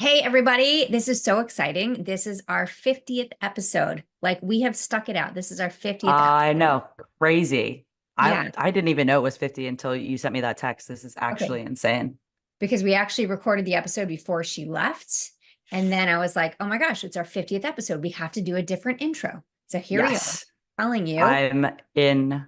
Hey, everybody. This is so exciting. This is our 50th episode. Like we have stuck it out. This is our 50th I episode. know, crazy. I Yeah. I didn't even know it was 50 until you sent me that text. This is Okay. actually insane. Because we actually recorded the episode before she left. And then I was like, oh my gosh, it's our 50th episode. We have to do a different intro. So here we are Yes. telling you. I'm in,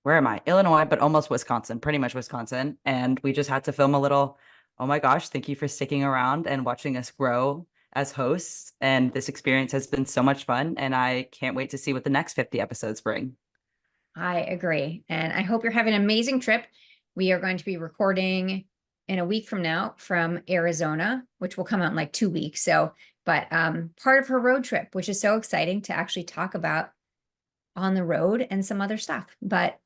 where am I? Illinois, but almost Wisconsin, pretty much Wisconsin. And we just had to film a little, oh my gosh, thank you for sticking around and watching us grow as hosts. And this experience has been so much fun. And I can't wait to see what the next 50 episodes bring. I agree. And I hope you're having an amazing trip. We are going to be recording in a week from now from Arizona, which will come out in like 2 weeks. So, but part of her road trip, which is so exciting to actually talk about on the road and some other stuff. But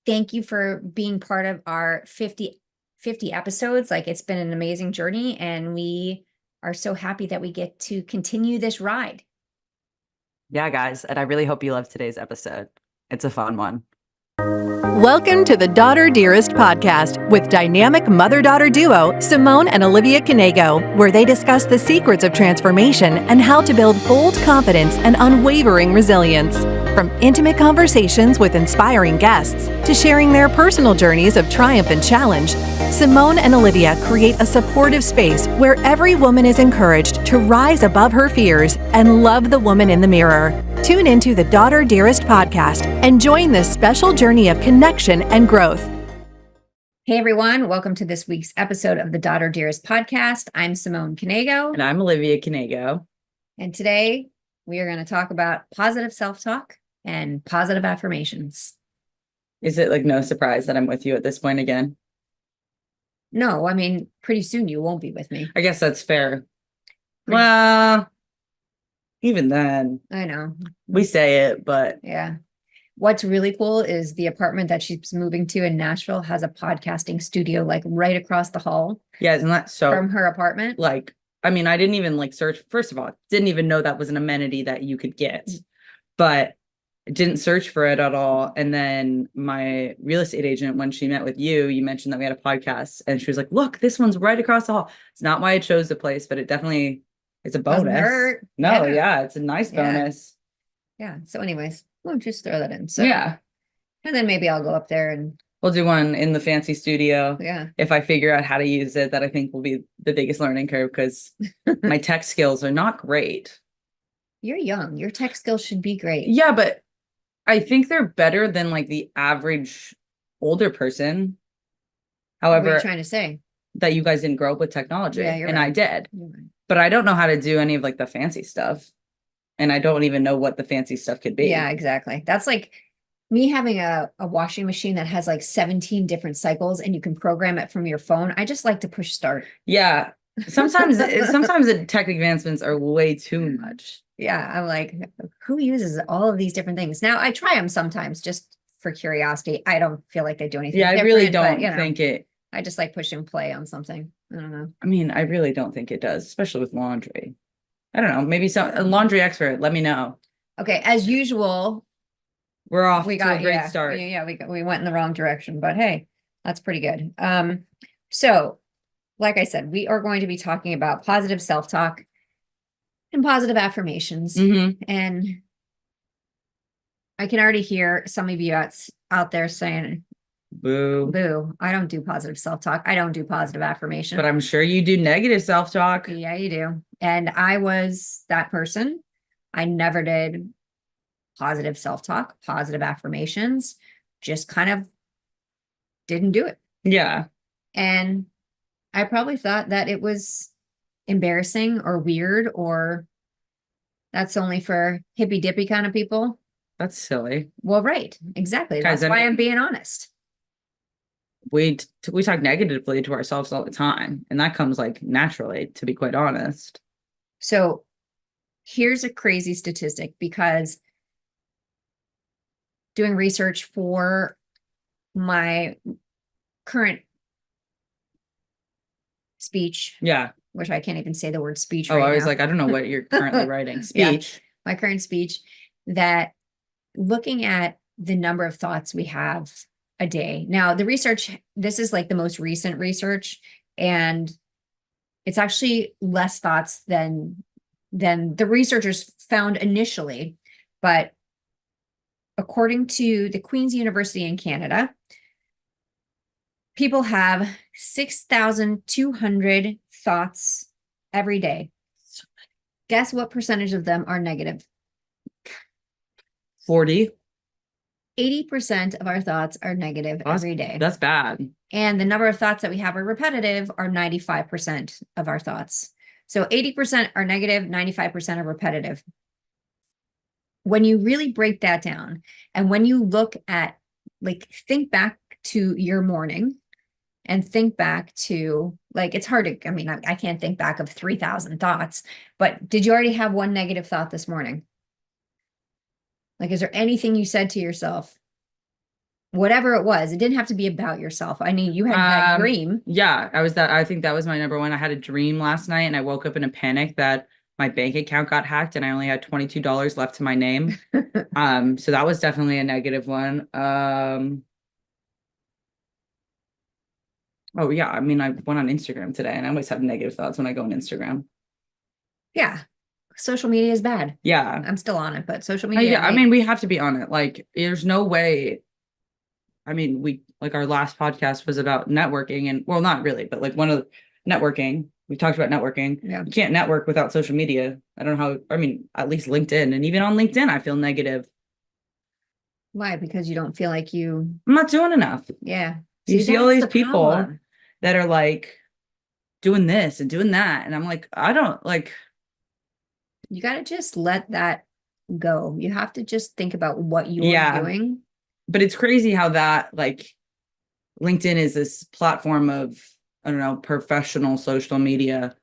thank you for being part of our 50 episodes. Like it's been an amazing journey, and we are so happy that we get to continue this ride. Yeah, guys. And I really hope you love today's episode. It's a fun one. Welcome to the Daughter Dearest Podcast with dynamic mother-daughter duo Simone and Olivia Knego, where they discuss the secrets of transformation and how to build bold confidence and unwavering resilience. From intimate conversations with inspiring guests to sharing their personal journeys of triumph and challenge, Simone and Olivia create a supportive space where every woman is encouraged to rise above her fears and love the woman in the mirror. Tune into the Daughter Dearest Podcast and join this special journey of connection and growth. Hey, everyone. Welcome to this week's episode of the Daughter Dearest Podcast. I'm Simone Knego. And I'm Olivia Knego. And today we are going to talk about positive self-talk and positive affirmations. Is it like no surprise that I'm with you at this point again? No, I mean, pretty soon you won't be with me. I guess that's fair. Well, even then, I know. we say it, but Yeah. What's really cool is the apartment that she's moving to in Nashville has a podcasting studio like right across the hall yeah, isn't that so? from her apartment. Like, I mean, I didn't even like search. First of all, didn't even know that was an amenity that you could get, but didn't search for it at all. And then my real estate agent, when she met with you, you mentioned that we had a podcast, and she was like, "Look, this one's right across the hall." It's not why I chose the place, but it definitely it's a Doesn't bonus. hurt. No, Yeah. yeah, it's a nice Yeah. bonus. Yeah. So anyways, we'll just throw that in. So Yeah. and then maybe I'll go up there and We'll do one in the fancy studio. yeah. If I figure out how to use it, that I think will be the biggest learning curve, because my tech skills are not great. You're young. Your tech skills should be great. Yeah, but I think they're better than like the average older person. What are However, you trying to say? that you guys didn't grow up with technology, Yeah, you're and right. I did. You're right. But I don't know how to do any of like the fancy stuff. And I don't even know what the fancy stuff could be. Yeah, exactly. That's like me having a washing machine that has like 17 different cycles and you can program it from your phone. I just like to push start. Yeah. Sometimes the tech advancements are way too much. Yeah, I'm like, who uses all of these different things? Now I try them sometimes just for curiosity. I don't feel like they do anything. Yeah, I really different, don't but, think it. I just like pushing play on something. I don't know. I mean, I really don't think it does, especially with laundry. I don't know. Maybe a laundry expert. Let me know. Okay, as usual, We're off we to got a great start. Yeah, we went in the wrong direction, but hey, that's pretty good. So like I said, we are going to be talking about positive self-talk and positive affirmations. Mhm. And I can already hear some of you out there saying, Boo. boo, I don't do positive self-talk. I don't do positive affirmation. But I'm sure you do negative self-talk. Yeah, you do. And I was that person. I never did positive self-talk, positive affirmations, just kind of didn't do it. Yeah. And I probably thought that it was embarrassing or weird, or that's only for hippy dippy kind of people. That's silly. Well, right. Exactly. Guys, That's why I'm being honest. We talk negatively to ourselves all the time, and that comes like naturally, to be quite honest. So here's a crazy statistic, because doing research for my current speech, Yeah. which I can't even say the word speech Oh, right I was now. like, I don't know what you're currently writing. Yeah. Speech. My current speech, that looking at the number of thoughts we have a day. Now, the research, this is like the most recent research, and It's actually less thoughts than the researchers found initially. But according to the Queen's University in Canada, people have 6,200 thoughts every day. Guess what percentage of them are negative? 40. 80% of our thoughts are negative every day. That's bad. And the number of thoughts that we have are repetitive are 95% of our thoughts. So 80% are negative, 95% are repetitive. When you really break that down, and when you look at, like, think back to your morning and think back to, like, it's hard to, I mean, I can't think back of 3,000 thoughts, but did you already have one negative thought this morning? Like, is there anything you said to yourself? Whatever it was, it didn't have to be about yourself. I mean, you had that dream. Yeah, I think that was my number one. I had a dream last night and I woke up in a panic that my bank account got hacked and I only had $22 left to my name. So that was definitely a negative one. Oh yeah, I mean, I went on Instagram today and I always have negative thoughts when I go on Instagram. Yeah. Social media is bad. Yeah. I'm still on it, but social media. Yeah, I mean, we have to be on it. Like, there's no way. I mean, our last podcast was about networking, and, well, not really, but like one of the networking, we talked about networking. Yeah. You can't network without social media. I don't know how, I mean, at least LinkedIn, and even on LinkedIn, I feel negative. Why? Because you don't feel like I'm not doing enough. Yeah. You see all that's these the people problem. that are like doing this and doing that. And I'm like, I don't like. You got to just let that go. You have to just think about what you're doing. But it's crazy how that, like, LinkedIn is this platform of, I don't know, professional social media.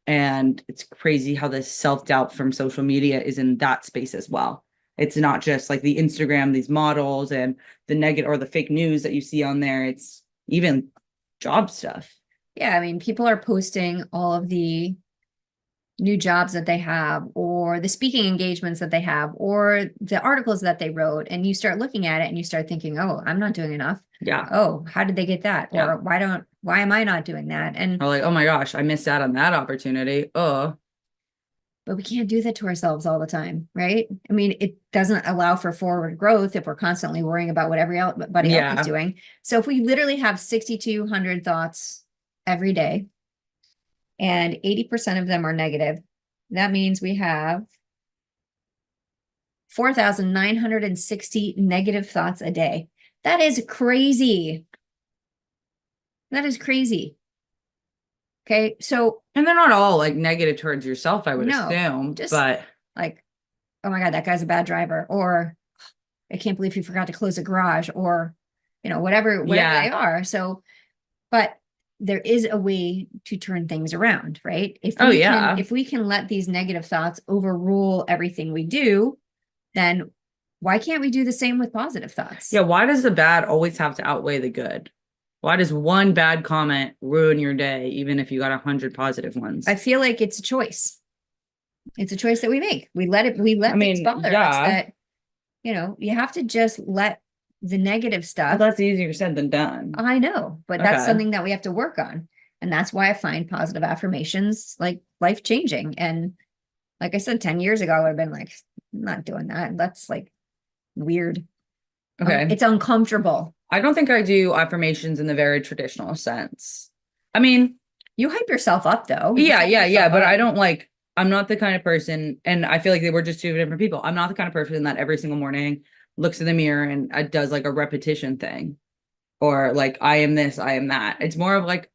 And it's crazy how the self-doubt from social media is in that space as well. It's not just like the Instagram, these models and the negative or the fake news that you see on there. It's even job stuff. Yeah. I mean, people are posting all of the new jobs that they have, or the speaking engagements that they have, or the articles that they wrote. And you start looking at it and you start thinking, oh, I'm not doing enough. Yeah. Oh, how did they get that? Yeah. Or why am I not doing that? And or like, oh my gosh, I missed out on that opportunity. Oh. But we can't do that to ourselves all the time, right? I mean, it doesn't allow for forward growth if we're constantly worrying about what everybody else is doing. So if we literally have 6,200 thoughts every day, and 80% of them are negative, that means we have 4,960 negative thoughts a day. That is crazy. That is crazy. Okay, so. And they're not all like negative towards yourself, I would assume. Just but like, oh my God, that guy's a bad driver. Or I can't believe he forgot to close the garage, or, whatever they are. So, but there is a way to turn things around, right? If we can let these negative thoughts overrule everything we do, then why can't we do the same with positive thoughts? Yeah. Why does the bad always have to outweigh the good? Why does one bad comment ruin your day, even if you got 100 positive ones? I feel like it's a choice. It's a choice that we make. We let things bother us. That, you have to just let the negative stuff. Well, that's easier said than done. I know, but that's something that we have to work on. And that's why I find positive affirmations like life-changing. And like I said, 10 years ago, I would have been like, I'm not doing that. That's like weird. Okay. It's uncomfortable. I don't think I do affirmations in the very traditional sense. I mean, you hype yourself up though. Yeah. But I don't I'm not the kind of person, and I feel like they were just two different people. I'm not the kind of person that every single morning looks in the mirror and does like a repetition thing, or like, I am this, I am that. It's more of like,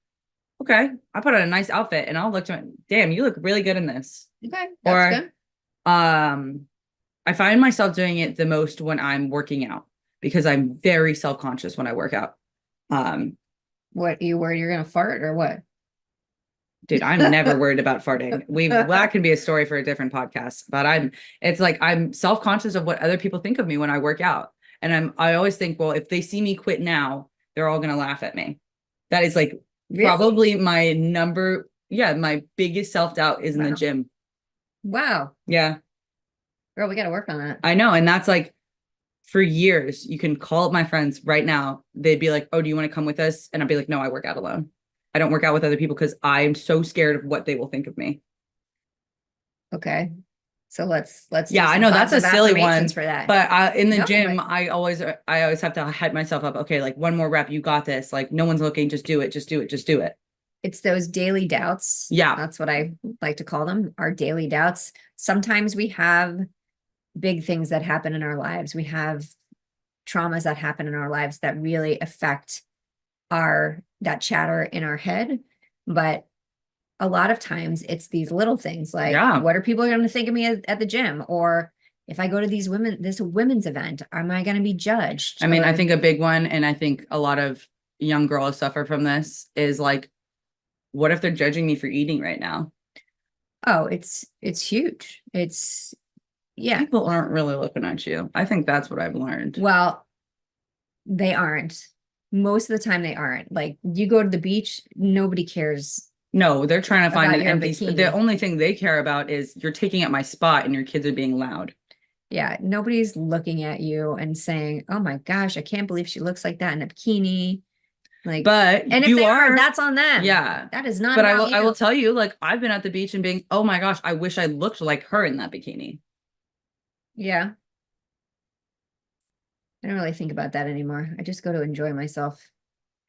okay, I put on a nice outfit and I'll look to it. Damn, you look really good in this. Okay. That's good. I find myself doing it the most when I'm working out, because I'm very self-conscious when I work out. What, you worried you're going to fart or what? Dude, I'm never worried about farting. That can be a story for a different podcast, but I'm self-conscious of what other people think of me when I work out. And I always think, well, if they see me quit now, they're all going to laugh at me. That is like probably my my biggest self-doubt is in the gym. Wow. Yeah. Girl, we got to work on that. I know. And that's like, for years, you can call up my friends right now. They'd be like, oh, do you want to come with us? And I'd be like, no, I work out alone. I don't work out with other people because I'm so scared of what they will think of me. Okay. So let's do Yeah, I some know that's a positive silly one, affirmations for that. but in the No, gym, but I always have to hype myself up. Okay, like one more rep, you got this. Like no one's looking, just do it, just do it, just do it. it's those daily doubts. Yeah. That's what I like to call them, our daily doubts. Sometimes we have big things that happen in our lives. We have traumas that happen in our lives that really affect that chatter in our head. But a lot of times it's these little things like, Yeah. what are people going to think of me at the gym? Or if I go to this women's event, am I going to be judged? I mean, I Or, think a big one, and I think a lot of young girls suffer from this, is like, what if they're judging me for eating right now? oh, it's huge. Yeah. People aren't really looking at you. I think that's what I've learned. Well, they aren't. Most of the time they aren't. Like you go to the beach, nobody cares. No, they're trying to find About an your empty. bikini. The only thing they care about is you're taking up my spot and your kids are being loud. Yeah, nobody's looking at you and saying, "Oh my gosh, I can't believe she looks like that in a bikini." Like, But and if you they are, are, that's on them. yeah. That is not But about I you. will tell you, like I've been at the beach and being, oh my gosh, I wish I looked like her in that bikini. Yeah. I don't really think about that anymore. I just go to enjoy myself.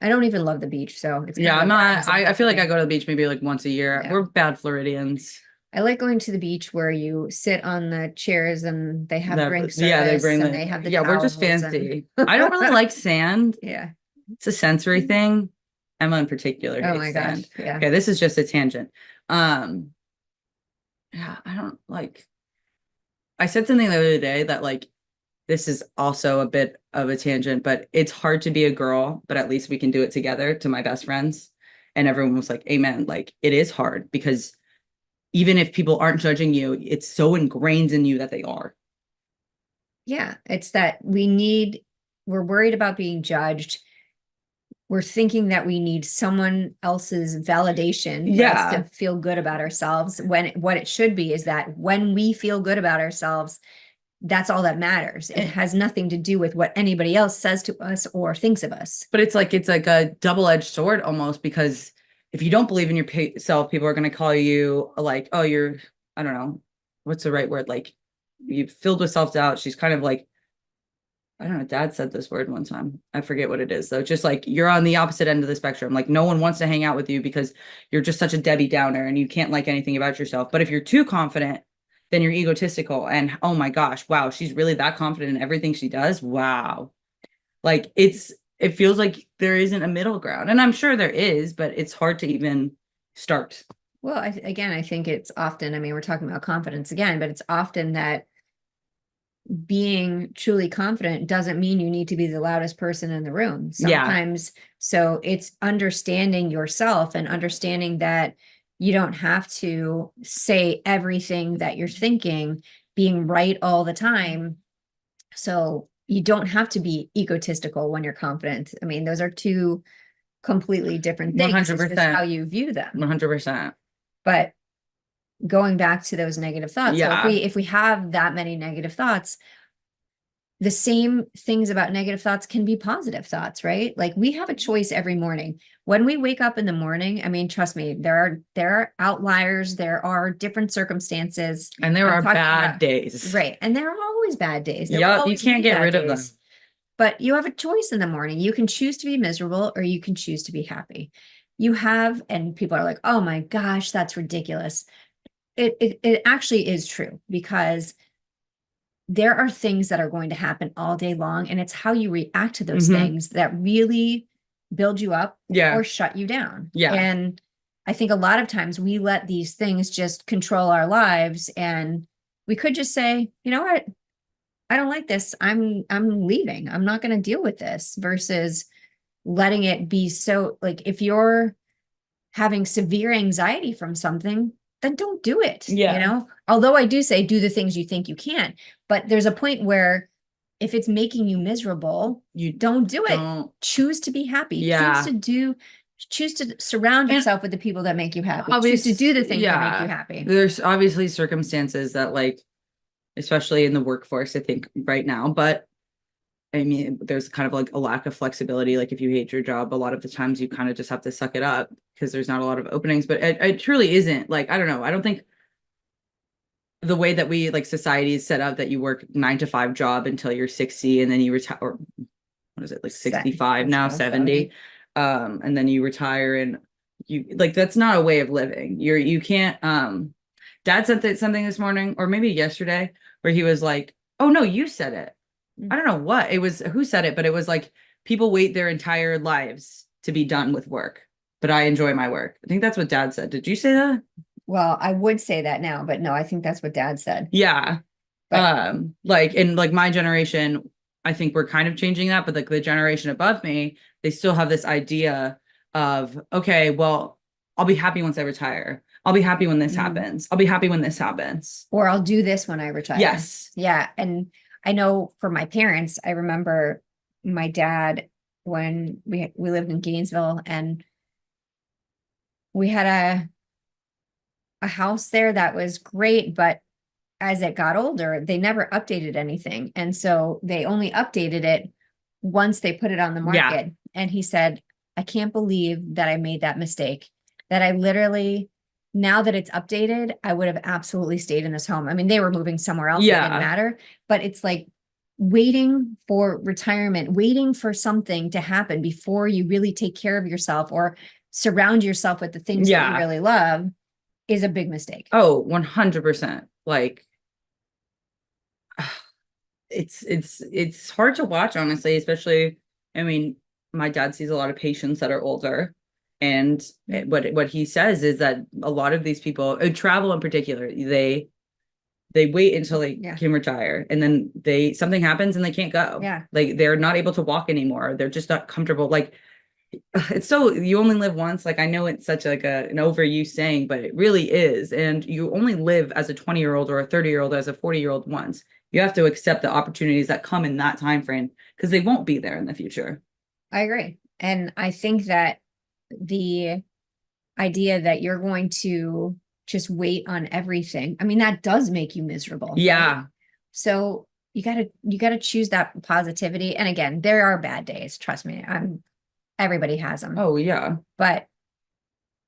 I don't even love the beach, so it's kind Yeah, of I'm a bad not. I example feel for like me. I go to the beach maybe like once a year. Yeah. We're bad Floridians. I like going to the beach where you sit on the chairs and they have drink service Yeah, they bring and they have the we're just towels fancy. I don't really like sand. Yeah. It's a sensory thing. Emma in particular Oh hates my gosh. sand. Yeah. Okay, this is just a tangent. Yeah, I don't like. I said something the other day that like this is also a bit of a tangent, but it's hard to be a girl, but at least we can do it together, to my best friends. And everyone was like, amen. Like it is hard because even if people aren't judging you, it's so ingrained in you that they are. Yeah. It's that we're worried about being judged. We're thinking that we need someone else's validation for us to feel good about ourselves, when what it should be is that when we feel good about ourselves, that's all that matters. It has nothing to do with what anybody else says to us or thinks of us. But it's like a double-edged sword almost, because if you don't believe in yourself, people are going to call you like, oh, you're, I don't know, what's the right word? Like you filled with self-doubt. She's kind of like, I don't know, Dad said this word one time. I forget what it is though. Just like you're on the opposite end of the spectrum. Like no one wants to hang out with you because you're just such a Debbie Downer and you can't like anything about yourself. But if you're too confident, then you're egotistical. And oh my gosh, wow, she's really that confident in everything she does. Wow. Like it feels like there isn't a middle ground. And I'm sure there is, but it's hard to even start. Well, I think it's often, I mean, we're talking about confidence again, but it's often that being truly confident doesn't mean you need to be the loudest person in the room sometimes. So it's understanding yourself and understanding that you don't have to say everything that you're thinking, being right all the time. So you don't have to be egotistical when you're confident. I mean, those are two completely different things. 100%. It's just how you view them. 100%. But going back to those negative thoughts. Yeah. So if we have that many negative thoughts, the same things about negative thoughts can be positive thoughts, right? Like we have a choice every morning. When we wake up in the morning, I mean, trust me, there are outliers, there are different circumstances. And there are bad days. Right. And there are always bad days. Yeah, you can't get rid of them. But you have a choice in the morning. You can choose to be miserable or you can choose to be happy. And people are like, oh my gosh, that's ridiculous. It actually is true, because there are things that are going to happen all day long, and it's how you react to those things that really build you up or shut you down. Yeah. And I think a lot of times we let these things just control our lives, and we could just say, you know what? I don't like this. I'm leaving. I'm not going to deal with this, versus letting it be. So like if you're having severe anxiety from something, then don't do it. Yeah. You know, although I do say do the things you think you can, but there's a point where if it's making you miserable, you don't do it. Choose to be happy. Yeah. Choose to surround yourself with the people that make you happy. Choose to do the things that make you happy. There's obviously circumstances that, like, especially in the workforce, I think right now, but I mean, there's kind of like a lack of flexibility. Like if you hate your job, a lot of the times you kind of just have to suck it up because there's not a lot of openings, but it truly isn't. Like, I don't know. I don't think the way that we like society is set up that you work 9 to 5 job until you're 60 and then you retire, or what is it, like 65 now, 70. And then you retire and you like, that's not a way of living. You can't, Dad said something this morning or maybe yesterday where he was like, oh no, you said it. I don't know what it was, who said it, but it was like people wait their entire lives to be done with work, but I enjoy my work. I think that's what Dad said. Did you say that? Well, I would say that now, but no, I think that's what Dad said. Yeah. But like in like my generation, I think we're kind of changing that, but like the generation above me, they still have this idea of, okay, well, I'll be happy once I retire. I'll be happy when this happens. I'll be happy when this happens. Or I'll do this when I retire. Yes. Yeah. And I know for my parents, I remember my dad when we lived in Gainesville and we had a house there that was great, but as it got older, they never updated anything. And so they only updated it once they put it on the market. Yeah. And he said, I can't believe that I made that mistake, that I literally, now that it's updated, I would have absolutely stayed in this home. I mean, they were moving somewhere else. Yeah. It didn't matter, but it's like waiting for retirement, waiting for something to happen before you really take care of yourself or surround yourself with the things that you really love is a big mistake. Oh, 100%. Like it's hard to watch, honestly, especially, I mean, my dad sees a lot of patients that are older. And what he says is that a lot of these people, travel in particular, they wait until they can retire, and then something happens and they can't go. Yeah. Like they're not able to walk anymore. They're just not comfortable. Like it's so, you only live once. Like I know it's such like an overused saying, but it really is. And you only live as a 20-year-old or a 30-year-old, as a 40-year-old once. You have to accept the opportunities that come in that time frame because they won't be there in the future. I agree. And I think that the idea that you're going to just wait on everything, I mean, that does make you miserable. Yeah. Right? So you gotta choose that positivity. And again, there are bad days. Trust me. Everybody has them. Oh yeah. But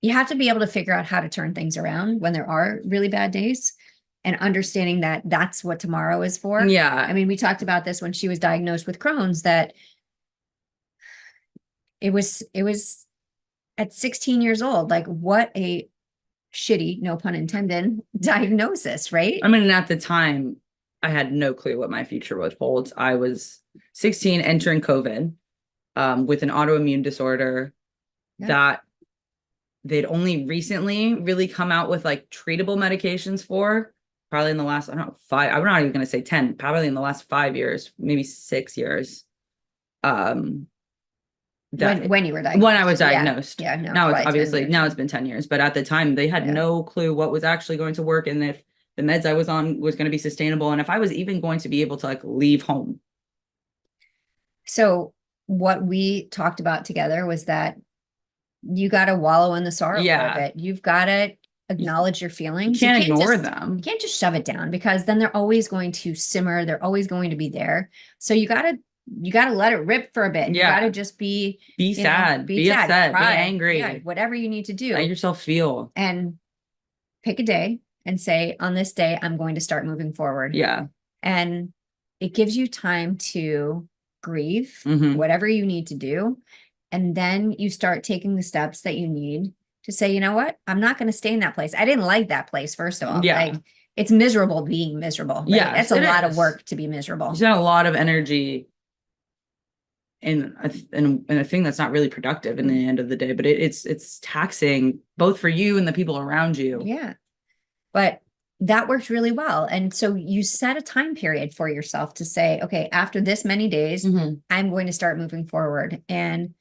you have to be able to figure out how to turn things around when there are really bad days and understanding that that's what tomorrow is for. Yeah. I mean, we talked about this when she was diagnosed with Crohn's, that it was at 16 years old, like what a shitty, no pun intended, diagnosis, right? I mean, at the time, I had no clue what my future would hold. I was 16 entering COVID with an autoimmune disorder that they'd only recently really come out with like treatable medications for, probably in the last, I don't know, 5, I'm not even going to say 10, probably in the last 5 years, maybe 6 years. When you were diagnosed. When I was diagnosed. Yeah. No, now it's obviously, now it's been 10 years, but at the time they had no clue what was actually going to work and if the meds I was on was going to be sustainable and if I was even going to be able to like leave home. So what we talked about together was that you got to wallow in the sorrow for a bit. You've got to acknowledge your feelings. You can't ignore them. You can't just shove it down because then they're always going to simmer. They're always going to be there. So you got to let it rip for a bit. You got to just be sad, be sad, upset, cry, be angry, whatever you need to do. Let yourself feel. And pick a day and say, on this day, I'm going to start moving forward. Yeah. And it gives you time to grieve, whatever you need to do. And then you start taking the steps that you need to say, you know what? I'm not going to stay in that place. I didn't like that place, first of all. Yeah. Like, it's miserable being miserable. Right? Yeah. That's a lot of work to be miserable. You spend a lot of energy in a thing that's not really productive in the end of the day, but it's taxing both for you and the people around you. Yeah. But that worked really well. And so you set a time period for yourself to say, okay, after this many days, I'm going to start moving forward. And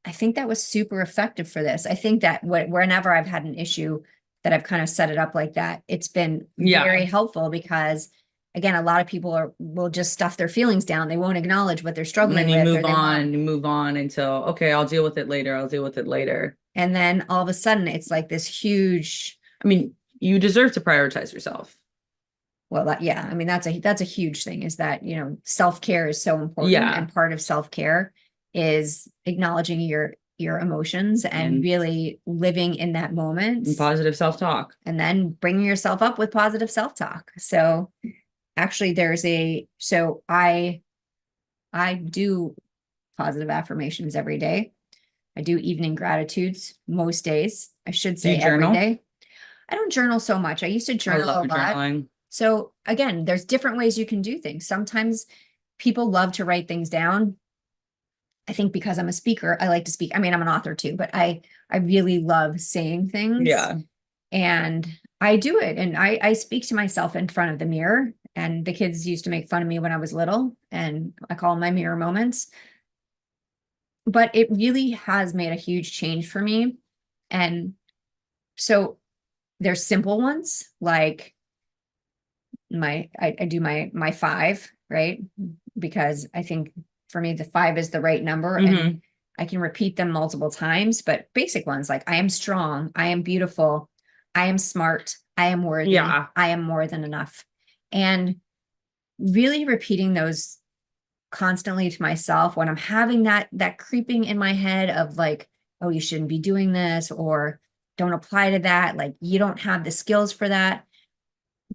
I think that was super effective for this. I think that whenever I've had an issue that I've kind of set it up like that, it's been very helpful because, again, a lot of people will just stuff their feelings down. They won't acknowledge what they're struggling with. And then you move on until, okay, I'll deal with it later. And then all of a sudden it's like this huge, I mean, you deserve to prioritize yourself. Well, yeah, I mean, that's a huge thing, is that, self-care is so important. Yeah. And part of self-care is acknowledging your emotions and really living in that moment. And positive self-talk. And then bringing yourself up with positive self-talk. So actually I do positive affirmations every day. I do evening gratitudes most days. I should say every day. I don't journal so much. I used to journal a lot. Journaling. So again, there's different ways you can do things. Sometimes people love to write things down. I think because I'm a speaker, I like to speak. I mean, I'm an author too, but I really love saying things. Yeah. And I do it. And I speak to myself in front of the mirror. And the kids used to make fun of me when I was little, and I call them my mirror moments. But it really has made a huge change for me. And so there's simple ones, like I do my 5, right? Because I think for me, the 5 is the right number, and I can repeat them multiple times. But basic ones like, I am strong, I am beautiful, I am smart, I am worthy, I am more than enough. And really repeating those constantly to myself when I'm having that creeping in my head of like, oh, you shouldn't be doing this, or don't apply to that, like you don't have the skills for that.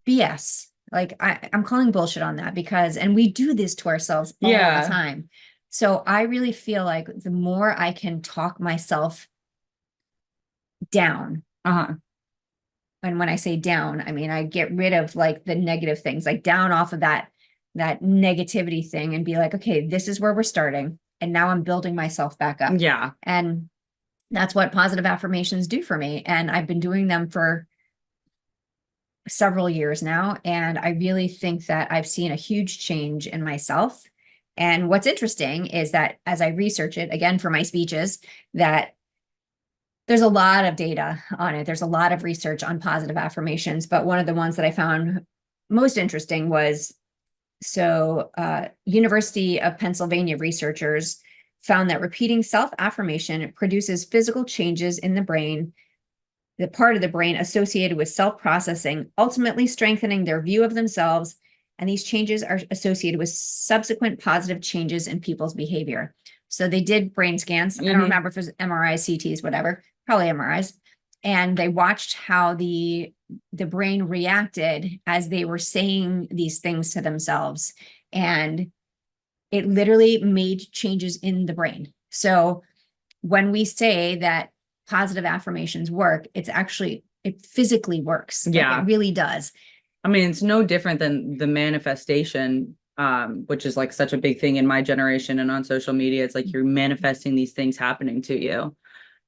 BS. Like I'm calling bullshit on that, because, and we do this to ourselves all the time. So I really feel like the more I can talk myself down, and when I say down, I mean, I get rid of like the negative things, like down off of that negativity thing, and be like, okay, this is where we're starting. And now I'm building myself back up. Yeah. And that's what positive affirmations do for me. And I've been doing them for several years now. And I really think that I've seen a huge change in myself. And what's interesting is that as I research it again for my speeches, that there's a lot of data on it. There's a lot of research on positive affirmations. But one of the ones that I found most interesting was, University of Pennsylvania researchers found that repeating self-affirmation produces physical changes in the brain, the part of the brain associated with self-processing, ultimately strengthening their view of themselves. And these changes are associated with subsequent positive changes in people's behavior. So they did brain scans. I don't remember if it was MRIs, CTs, whatever, probably MRIs. And they watched how the brain reacted as they were saying these things to themselves. And it literally made changes in the brain. So when we say that positive affirmations work, it physically works. Yeah. Like, it really does. I mean, it's no different than the manifestation, which is like such a big thing in my generation and on social media. It's like you're manifesting these things happening to you.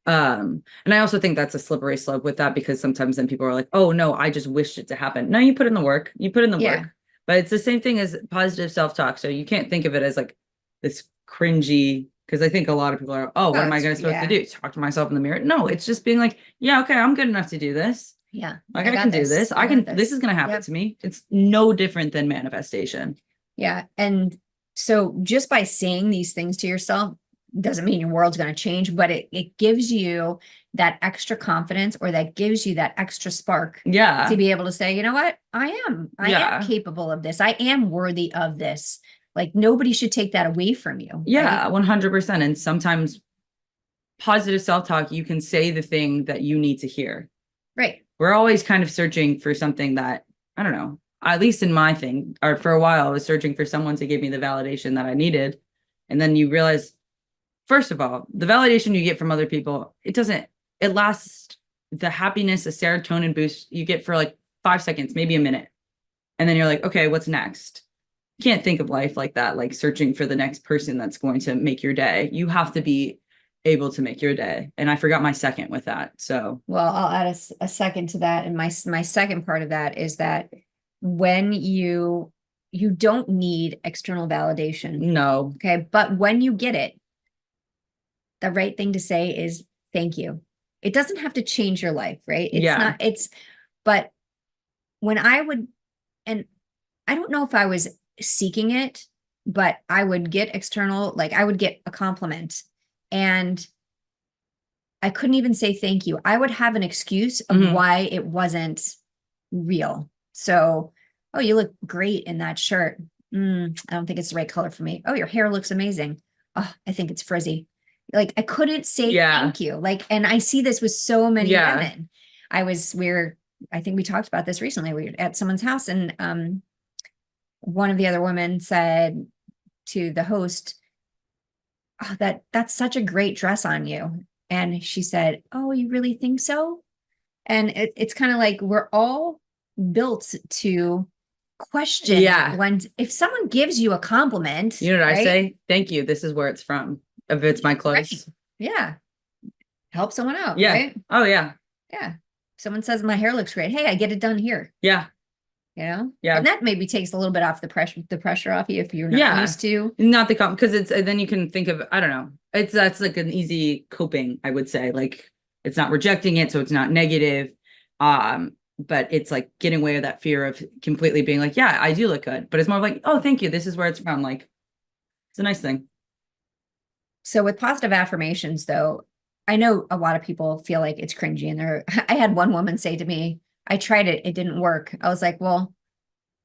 And I also think that's a slippery slope with that, because sometimes then people are like, oh no, I just wished it to happen. No, you put in the work, work, but it's the same thing as positive self-talk. So you can't think of it as like this cringy, because I think a lot of people are, oh, what am I supposed to do? Talk to myself in the mirror? No, it's just being like, yeah, okay, I'm good enough to do this. Yeah. Like I can do this. This is going to happen to me. It's no different than manifestation. Yeah. And so just by saying these things to yourself doesn't mean your world's going to change, but it gives you that extra confidence, or that gives you that extra spark to be able to say, you know what, I am capable of this. I am worthy of this. Like nobody should take that away from you. Yeah, right? 100%. And sometimes positive self-talk, you can say the thing that you need to hear. Right. We're always kind of searching for something that, I don't know, at least in my thing, or for a while, I was searching for someone to give me the validation that I needed. And then you realize, first of all, the validation you get from other people, it lasts. The happiness, the serotonin boost you get for like 5 seconds, maybe a minute. And then you're like, okay, what's next? You can't think of life like that, like searching for the next person that's going to make your day. You have to be able to make your day. And I forgot my second with that. So, well, I'll add a second to that. And my second part of that is that when you don't need external validation. No. Okay. But when you get it, the right thing to say is thank you. It doesn't have to change your life, right? But when I would, and I don't know if I was seeking it, but I would get external, like I would get a compliment and I couldn't even say thank you. I would have an excuse of why it wasn't real. So oh, you look great in that shirt. I don't think it's the right color for me. Oh, your hair looks amazing. Oh, I think it's frizzy. Like I couldn't say thank you. Like, and I see this with so many women. I think we talked about this recently. We were at someone's house and one of the other women said to the host, oh, that's such a great dress on you. And she said, oh, you really think so? And it's kind of like we're all built to question when if someone gives you a compliment. You know what I say? Thank you. This is where it's from. If it's my clothes. Right. Yeah. Help someone out. Yeah. Right? Oh, yeah. Yeah. Someone says my hair looks great. Hey, I get it done here. Yeah. You know? Yeah. And that maybe takes a little bit off the pressure off you if you're not used to. Not the because it's then you can think of, I don't know. That's like an easy coping, I would say. Like it's not rejecting it, so it's not negative. But it's like getting away with that fear of completely being like, yeah, I do look good. But it's more like, oh, thank you. This is where it's from. Like it's a nice thing. So with positive affirmations, though, I know a lot of people feel like it's cringy. And I had one woman say to me, I tried it. It didn't work. I was like, well,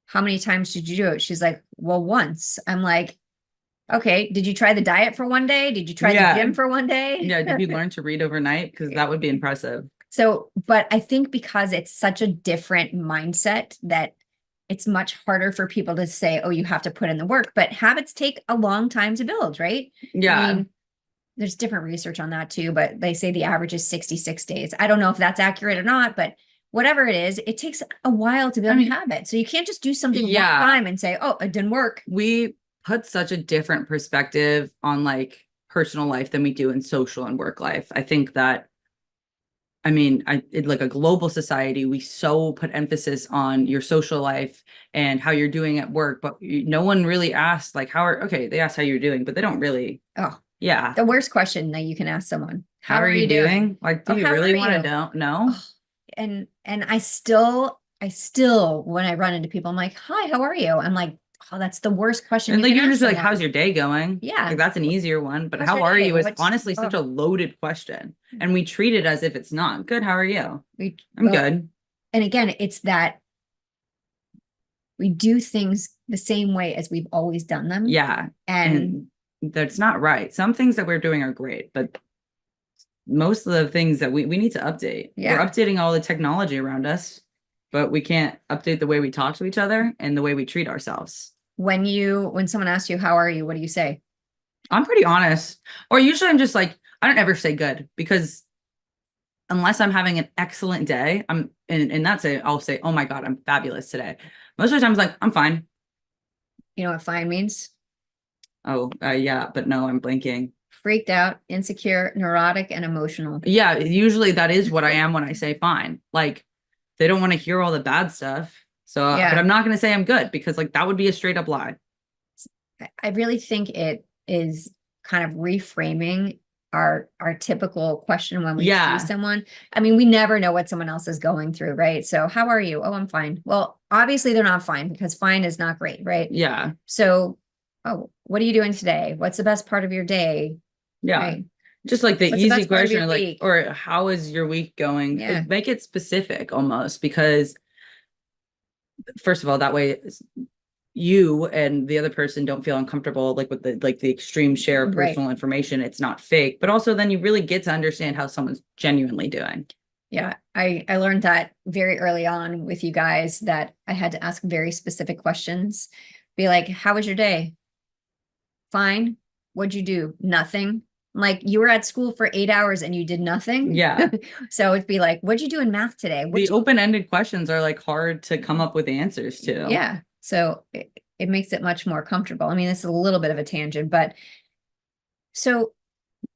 how many times did you do it? She's like, well, once. I'm like, okay, did you try the diet for one day? Did you try the gym for one day? Yeah. Did you learn to read overnight? Because that would be impressive. So, but I think because it's such a different mindset that it's much harder for people to say, oh, you have to put in the work, but habits take a long time to build, right? Yeah. I mean, there's different research on that too, but they say the average is 66 days. I don't know if that's accurate or not, but whatever it is, it takes a while to build a habit. So you can't just do something one time and say, oh, it didn't work. We put such a different perspective on like personal life than we do in social and work life. I think that, I mean, like a global society, we so put emphasis on your social life and how you're doing at work, but no one really asks like, they ask how you're doing, but they don't really. Oh, yeah. The worst question that you can ask someone. How are you doing? Like, do you really want to know? Oh, and I still, when I run into people, I'm like, hi, how are you? I'm like, oh, that's the worst question. And like, you're just like, how's your day going? Yeah. Like, that's an easier one, but how are you is honestly such a loaded question. And we treat it as if it's not good. How are you? I'm good. And again, it's that we do things the same way as we've always done them. Yeah. And that's not right. Some things that we're doing are great, but most of the things that we need to update. Yeah. We're updating all the technology around us, but we can't update the way we talk to each other and the way we treat ourselves. When someone asks you, how are you? What do you say? I'm pretty honest. Or usually I'm just like, I don't ever say good because unless I'm having an excellent day, I'll say, oh my God, I'm fabulous today. Most of the time it's like, I'm fine. You know what fine means? Oh, yeah, but no, I'm blanking. Freaked out, insecure, neurotic, and emotional. Yeah, usually that is what I am when I say fine. Like they don't want to hear all the bad stuff. So, but I'm not going to say I'm good because like that would be a straight up lie. I really think it is kind of reframing our typical question when we see someone. I mean, we never know what someone else is going through, right? So how are you? Oh, I'm fine. Well, obviously they're not fine because fine is not great, right? Yeah. So, oh, what are you doing today? What's the best part of your day? Yeah. Right? Just like the easy question, like, or how is your week going? Yeah. Make it specific almost because first of all, that way you and the other person don't feel uncomfortable like with the extreme share of personal information. It's not fake, but also then you really get to understand how someone's genuinely doing. Yeah, I learned that very early on with you guys that I had to ask very specific questions. Be like, how was your day? Fine. What'd you do? Nothing. Like you were at school for 8 hours and you did nothing. Yeah. So it'd be like, what'd you do in math today? The open-ended questions are like hard to come up with answers to. Yeah. So it makes it much more comfortable. I mean, this is a little bit of a tangent, but so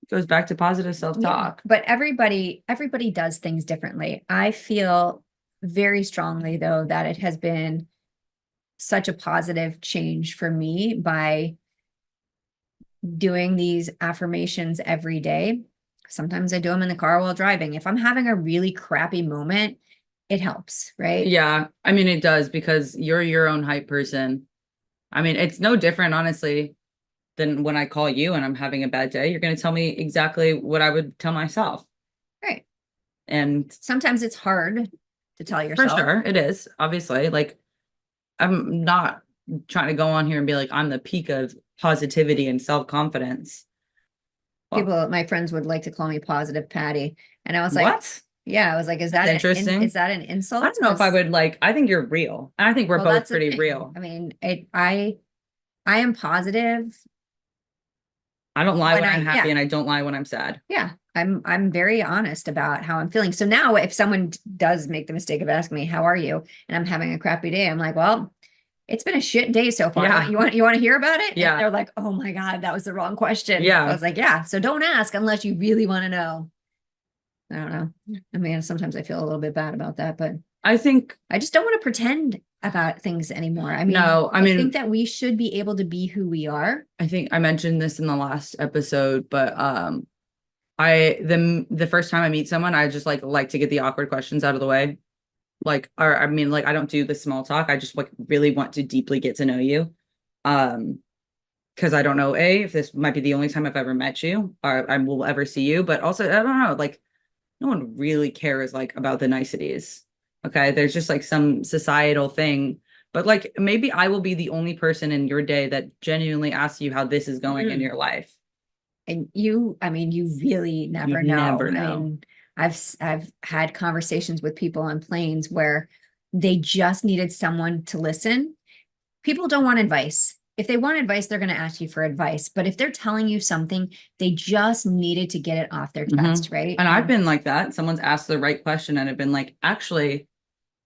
it goes back to positive self-talk. But everybody does things differently. I feel very strongly though that it has been such a positive change for me by doing these affirmations every day. Sometimes I do them in the car while driving. If I'm having a really crappy moment, it helps, right? Yeah. I mean, it does because you're your own hype person. I mean, it's no different, honestly, than when I call you and I'm having a bad day. You're going to tell me exactly what I would tell myself. Right. And sometimes it's hard to tell yourself. For sure. It is, obviously. Like, I'm not trying to go on here and be like, I'm the peak of positivity and self-confidence. People, my friends would like to call me Positive Patty. And I was like, What? yeah, I was like, is That's that interesting. is that an insult? I don't know if I would like, I think you're real. I think we're Well, both that's the pretty thing. real. I mean, I am positive. I don't lie when When I'm happy yeah. and I don't lie when I'm sad. Yeah, I'm very honest about how I'm feeling. So now if someone does make the mistake of asking me, how are you? And I'm having a crappy day, I'm like, well, it's been a shit day so far. Yeah. You want to hear about it? Yeah. And they're like, oh my God, that was the wrong question. Yeah. I was like, yeah. So don't ask unless you really want to know. I don't know. I mean, sometimes I feel a little bit bad about that, but I think I just don't want to pretend about things anymore. I mean, no, I I mean, think that we should be able to be who we are. I think I mentioned this in the last episode, but the first time I meet someone, I just like to get the awkward questions out of the way. Like, or I mean, like I don't do the small talk. I just like really want to deeply get to know you. Because I don't know, if this might be the only time I've ever met you or I will ever see you, but also I don't know, like no one really cares like about the niceties. Okay. There's just like some societal thing. But like maybe I will be the only person in your day that genuinely asks you how this is going in your life. And I mean, you really never You know. never I know. mean, I've had conversations with people on planes where they just needed someone to listen. People don't want advice. If they want advice, they're going to ask you for advice. But if they're telling you something, they just needed to get it off their chest, right? And I've been like that. Someone's asked the right question and I've been like, actually,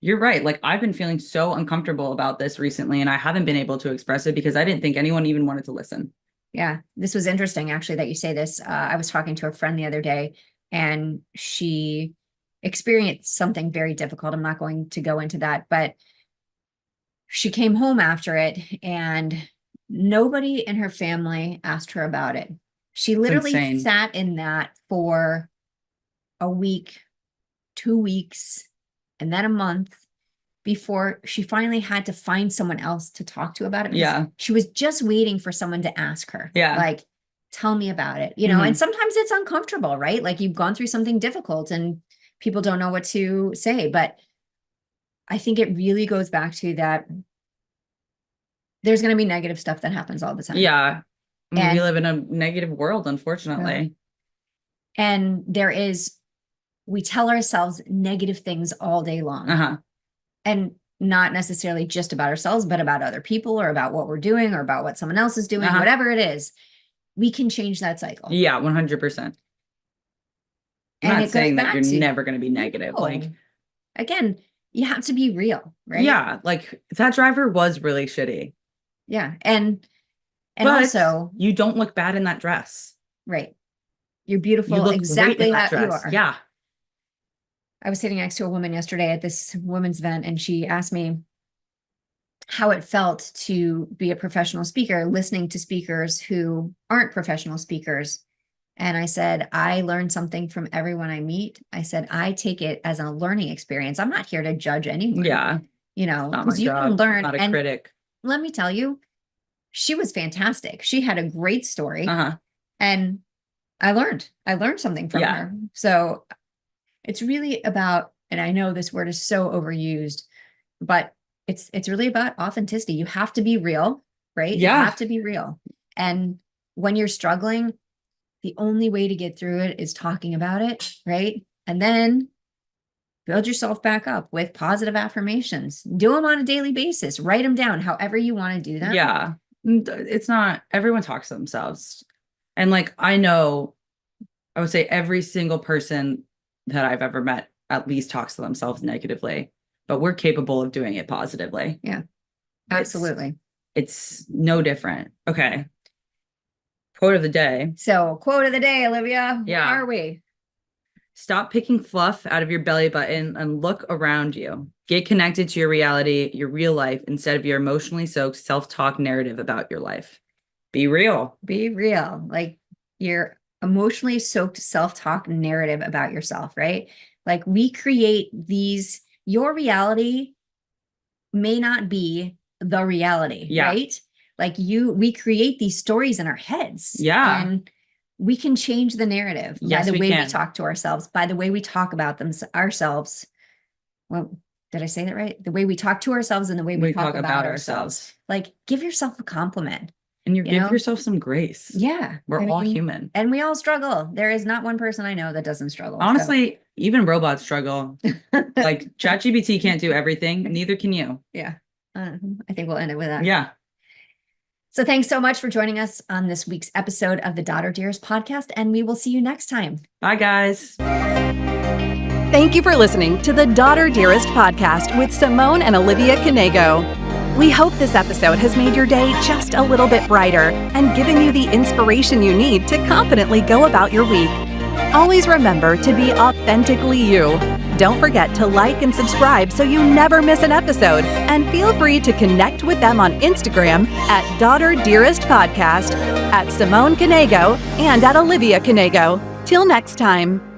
you're right. Like I've been feeling so uncomfortable about this recently and I haven't been able to express it because I didn't think anyone even wanted to listen. Yeah, this was interesting actually that you say this. I was talking to a friend the other day and she experienced something very difficult. I'm not going to go into that, but she came home after it and nobody in her family asked her about it. She literally insane. sat in that for a week, 2 weeks, and then a month before she finally had to find someone else to talk to about it. Yeah. She was just waiting for someone to ask her. Yeah. Like, tell me about it, you know, and sometimes it's uncomfortable, right? Like you've gone through something difficult and people don't know what to say. But I think it really goes back to that there's going to be negative stuff that happens all the time. Yeah. And we live in a negative world, unfortunately. And we tell ourselves negative things all day long. And not necessarily just about ourselves, but about other people or about what we're doing or about what someone else is doing, whatever it is, we can change that cycle. Yeah, 100%. I'm not saying that you're never going to be negative. Like, again, you have to be real, right? Yeah. Like that driver was really shitty. Yeah. And but also you don't look bad in that dress. Right. You're beautiful. You look exactly great in that how dress. you are. Yeah. I was sitting next to a woman yesterday at this women's event and she asked me how it felt to be a professional speaker, listening to speakers who aren't professional speakers. And I said, I learned something from everyone I meet. I said, I take it as a learning experience. I'm not here to judge anyone. Yeah. You know, because you can learn. I'm not a critic. Let me tell you, she was fantastic. She had a great story. And I learned something from her. So it's really about, and I know this word is so overused, but it's really about authenticity. You have to be real, right? Yeah. You have to be real. And when you're struggling, the only way to get through it is talking about it, right? And then build yourself back up with positive affirmations. Do them on a daily basis. Write them down, however you want to do that. Yeah. It's not, everyone talks to themselves. And like, I know, I would say every single person that I've ever met at least talks to themselves negatively, but we're capable of doing it positively. Yeah, absolutely. It's no different. Okay. Quote of the day. So quote of the day, Olivia. Yeah. Where are we? Stop picking fluff out of your belly button and look around you. Get connected to your reality, your real life, instead of your emotionally soaked self-talk narrative about your life. Be real. Be real. Like your emotionally soaked self-talk narrative about yourself, right? Like we create these, your reality may not be the reality, right? Like we create these stories in our heads. Yeah. And we can change the narrative by the way we talk to ourselves, by the way we talk about ourselves. Well, Did I say that right? The way we talk to ourselves and the way we talk about ourselves. Like, give yourself a compliment. And You give know? yourself some grace. Yeah. We're all human. And we all struggle. There is not one person I know that doesn't struggle. Honestly, even robots struggle. Like ChatGPT can't do everything. Neither can you. Yeah. I think we'll end it with that. Yeah. So thanks so much for joining us on this week's episode of the Daughter Dearest podcast, and we will see you next time. Bye, guys. Thank you for listening to the Daughter Dearest Podcast with Simone and Olivia Knego. We hope this episode has made your day just a little bit brighter and given you the inspiration you need to confidently go about your week. Always remember to be authentically you. Don't forget to like and subscribe so you never miss an episode. And feel free to connect with them on Instagram at Daughter Dearest Podcast, at Simone Knego, and at Olivia Knego. Till next time.